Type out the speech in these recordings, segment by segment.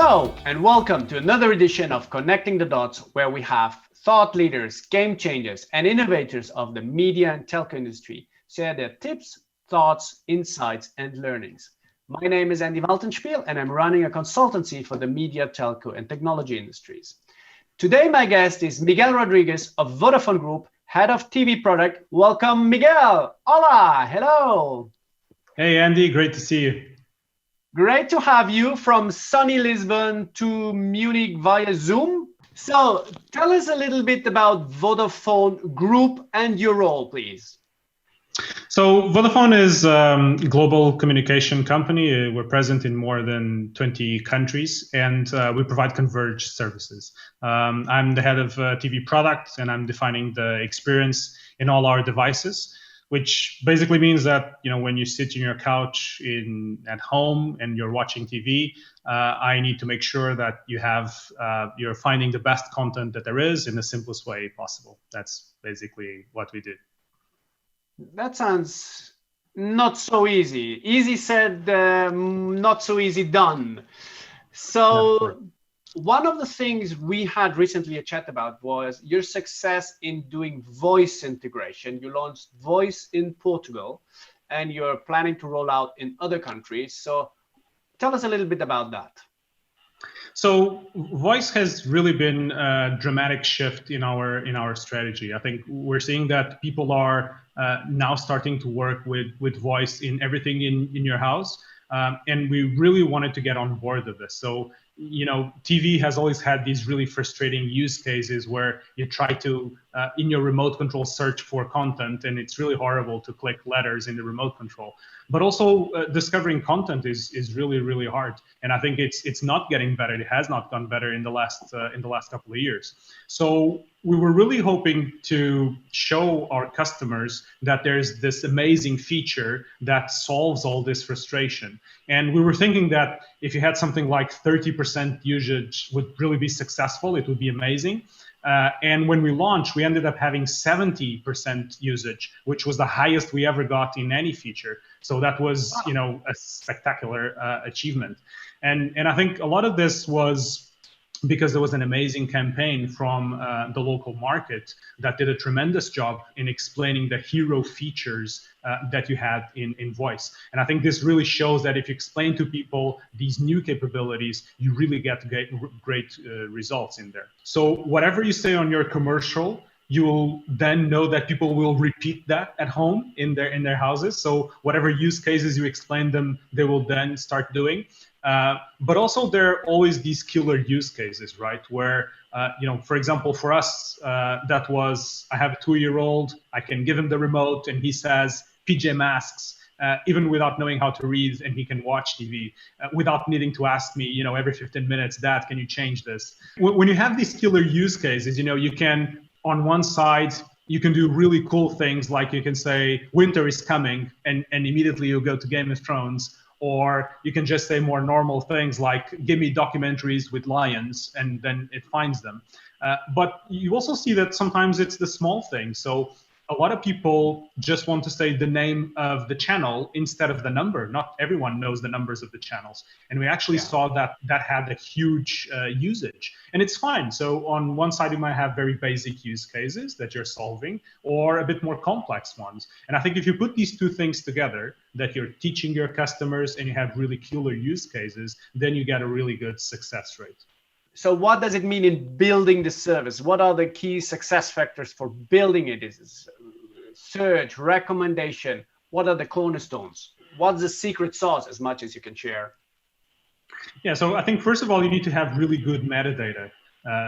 Hello and welcome to another edition of Connecting the Dots, where we have thought leaders, game changers and innovators of the media and telco industry share their tips, thoughts, insights and learnings. My name is Andy Waltenspiel and I'm running a consultancy for the media, telco and technology industries. Today my guest is Miguel Rodrigues of Vodafone Group, Head of TV Product. Welcome Miguel. Hola, hello. Hey Andy, great to see you. Great to have you from sunny Lisbon to Munich via Zoom. So tell us a little bit about Vodafone Group and your role, please. So Vodafone is a global communication company. We're present in more than 20 countries and we provide converged services. I'm the head of TV product and I'm defining the experience in all our devices, which basically means that, you know, when you sit in your couch at home and you're watching TV, I need to make sure that you're finding the best content that there is in the simplest way possible. That's basically what we do. That sounds not so easy. Easy said, not so easy done. So one of the things we had recently a chat about was your success in doing voice integration. You launched voice in Portugal and you're planning to roll out in other countries. So tell us a little bit about that. So voice has really been a dramatic shift in our strategy. I think we're seeing that people are now starting to work with voice in everything in your house. And we really wanted to get on board with this. So, you know, TV has always had these really frustrating use cases where you try to, in your remote control, search for content, and it's really horrible to click letters in the remote control. But also discovering content is really, really hard. And I think it's not getting better. It has not gone better in the last couple of years. So we were really hoping to show our customers that there's this amazing feature that solves all this frustration. And we were thinking that if you had something like 30% usage would really be successful, it would be amazing. And when we launched, we ended up having 70% usage, which was the highest we ever got in any feature. So that was, you know, a spectacular achievement. And I think a lot of this was because there was an amazing campaign from the local market that did a tremendous job in explaining the hero features that you had in voice. And I think this really shows that if you explain to people these new capabilities, you really get great results in there. So whatever you say on your commercial, you will then know that people will repeat that at home in their houses. So whatever use cases you explain them, they will then start doing. But also there are always these killer use cases, right? Where, you know, for example, for us, that was, I have a 2-year-old, I can give him the remote and he says PJ Masks, even without knowing how to read, and he can watch TV without needing to ask me, you know, every 15 minutes, Dad, can you change this? When you have these killer use cases, you know, you can, on one side, you can do really cool things like you can say winter is coming and immediately you go to Game of Thrones. Or you can just say more normal things like, give me documentaries with lions, and then it finds them. But you also see that sometimes it's the small things. So a lot of people just want to say the name of the channel instead of the number. Not everyone knows the numbers of the channels. And we actually saw that had a huge usage. And it's fine. So on one side, you might have very basic use cases that you're solving, or a bit more complex ones. And I think if you put these two things together, that you're teaching your customers and you have really killer use cases, then you get a really good success rate. So what does it mean in building the service? What are the key success factors for building it? Is it search, recommendation? What are the cornerstones? What's the secret sauce, as much as you can share? Yeah, so I think first of all, you need to have really good metadata.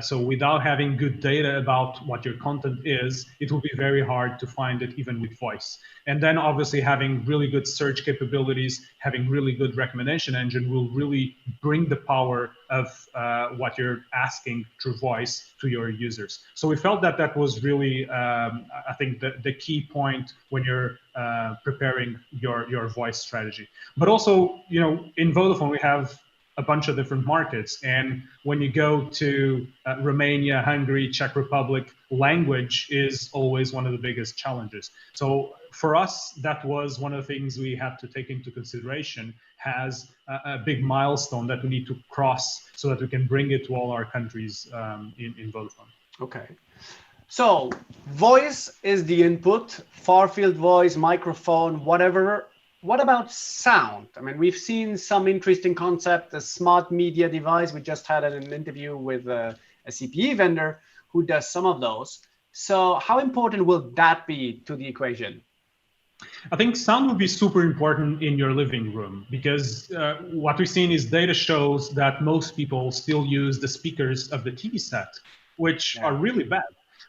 So without having good data about what your content is, it will be very hard to find it even with voice. And then obviously having really good search capabilities, having really good recommendation engine will really bring the power of what you're asking through voice to your users. So we felt that that was really, I think, the key point when you're preparing your voice strategy. But also, you know, in Vodafone, we have a bunch of different markets. And when you go to Romania, Hungary, Czech Republic, language is always one of the biggest challenges. So for us, that was one of the things we had to take into consideration as a big milestone that we need to cross so that we can bring it to all our countries in Vodafone. Okay. So voice is the input, far field voice, microphone, whatever. What about sound? I mean, we've seen some interesting concept, a smart media device. We just had an interview with a CPE vendor who does some of those. So how important will that be to the equation? I think sound will be super important in your living room because what we've seen is data shows that most people still use the speakers of the TV set, which are really bad.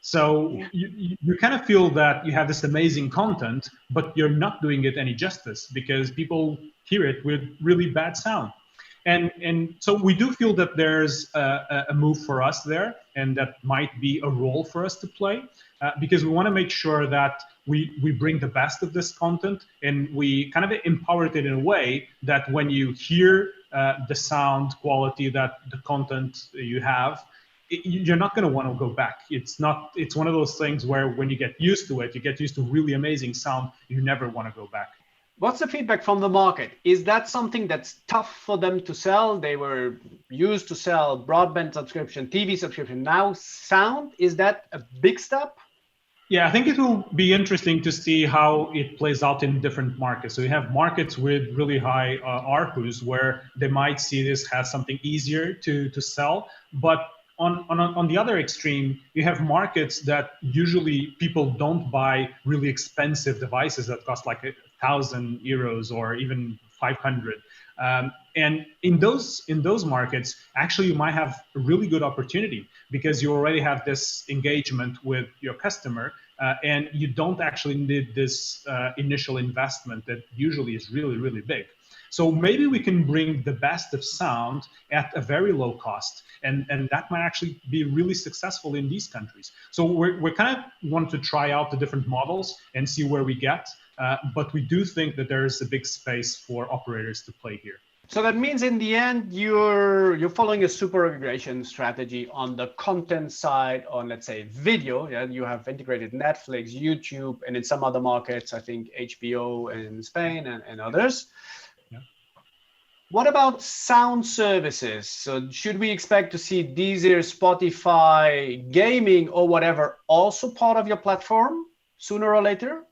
So you kind of feel that you have this amazing content, but you're not doing it any justice because people hear it with really bad sound. And so we do feel that there's a move for us there, and that might be a role for us to play because we want to make sure that we bring the best of this content and we kind of empower it in a way that when you hear the sound quality that the content you have, you're not going to want to go back. It's one of those things where when you get used to it, you get used to really amazing sound, you never want to go back. What's the feedback from the market? Is that something that's tough for them to sell? They were used to sell broadband subscription, TV subscription. Now sound, is that a big step? Yeah, I think it will be interesting to see how it plays out in different markets. So you have markets with really high ARPUs where they might see this as something easier to sell. But on the other extreme, you have markets that usually people don't buy really expensive devices that cost like €1,000 or even 500. And in those markets, actually, you might have a really good opportunity because you already have this engagement with your customer, and you don't actually need this initial investment that usually is really, really big. So maybe we can bring the best of sound at a very low cost, and that might actually be really successful in these countries. So we're kind of want to try out the different models and see where we get, but we do think that there is a big space for operators to play here. So that means in the end, you're following a super aggregation strategy on the content side, on let's say video. Yeah, you have integrated Netflix, YouTube, and in some other markets, I think HBO in Spain and others. Yeah. What about sound services? So should we expect to see Deezer, Spotify, gaming, or whatever also part of your platform sooner or later?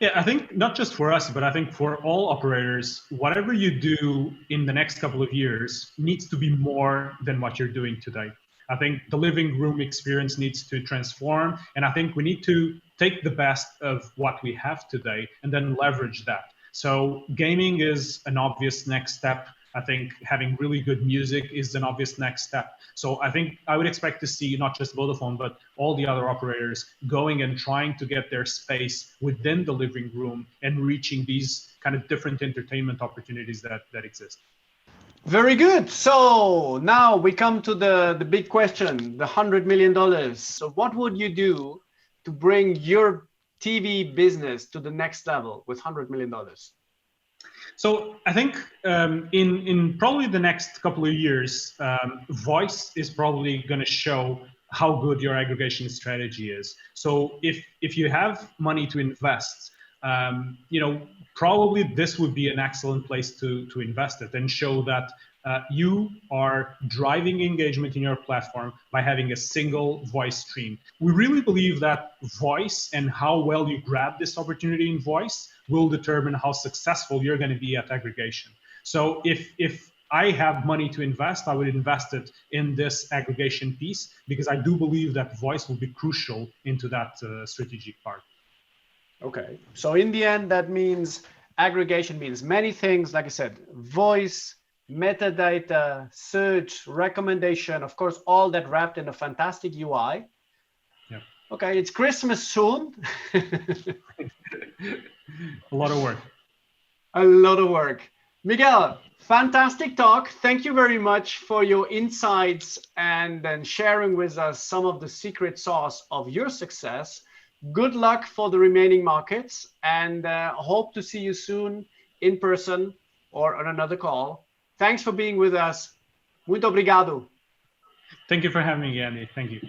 Yeah, I think not just for us, but I think for all operators, whatever you do in the next couple of years needs to be more than what you're doing today. I think the living room experience needs to transform, and I think we need to take the best of what we have today and then leverage that. So gaming is an obvious next step. I think having really good music is an obvious next step. So I think I would expect to see not just Vodafone, but all the other operators going and trying to get their space within the living room and reaching these kind of different entertainment opportunities that exist. Very good. So now we come to the big question, the $100 million. So what would you do to bring your TV business to the next level with $100 million? So I think in probably the next couple of years, voice is probably going to show how good your aggregation strategy is. So if you have money to invest, probably this would be an excellent place to invest it and show that you are driving engagement in your platform by having a single voice stream. We really believe that voice and how well you grab this opportunity in voice will determine how successful you're going to be at aggregation. So if I have money to invest, I would invest it in this aggregation piece because I do believe that voice will be crucial into that strategic part. Okay, so in the end, that means aggregation means many things. Like I said, voice, metadata, search, recommendation, of course, all that wrapped in a fantastic UI. Yeah. Okay, it's Christmas soon. A lot of work. A lot of work. Miguel, fantastic talk. Thank you very much for your insights and then sharing with us some of the secret sauce of your success. Good luck for the remaining markets and hope to see you soon in person or on another call. Thanks for being with us. Muito obrigado. Thank you for having me, Andy. Thank you.